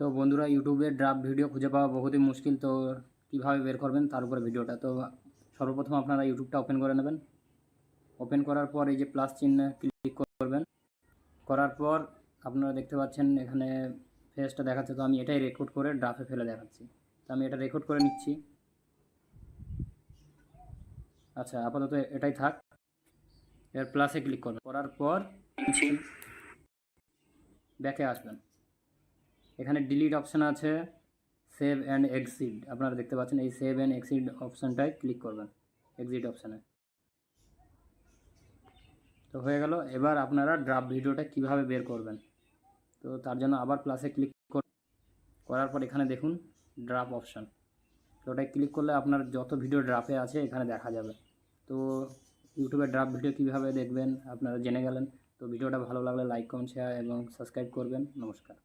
তো বন্ধুরা, ইউটিউবে ড্রাফট ভিডিও খুঁজে পাওয়া বহুতই মুশকিল। তো কীভাবে বের করবেন তার উপরে ভিডিওটা। তো সর্বপ্রথম আপনারা ইউটিউবটা ওপেন করে নেবেন। ওপেন করার পর এই যে প্লাস চিহ্নে ক্লিক করবেন। করার পর আপনারা দেখতে পাচ্ছেন এখানে ফেসটা দেখাচ্ছে। তো আমি এটাই রেকর্ড করে ড্রাফটে ফেলে দেখাচ্ছি। তো আমি এটা রেকর্ড করে নিচ্ছি। আচ্ছা, আপাতত এটাই থাক। এর প্লাসে ক্লিক করবেন। করার পর ব্যাকে আসবেন। এখানে ডিলিট অপশান আছে, সেভ অ্যান্ড এক্সিট। আপনারা দেখতে পাচ্ছেন এই সেভ অ্যান্ড এক্সিট অপশানটায় ক্লিক করবেন, এক্সিট অপশানে। তো হয়ে গেল। এবার আপনারা ড্রাফট ভিডিওটা কিভাবে বের করবেন। তো তার জন্য আবার প্লাসে ক্লিক করার পর এখানে দেখুন ড্রাফট অপশান। তো ওটায় ক্লিক করলে আপনার যত ভিডিও ড্রাফটে আছে এখানে দেখা যাবে। তো ইউটিউবে ড্রাফট ভিডিও কীভাবে দেখবেন আপনারা জেনে গেলেন। তো ভিডিওটা ভালো লাগলে লাইক, কমেন্ট, শেয়ার এবং সাবস্ক্রাইব করবেন। নমস্কার।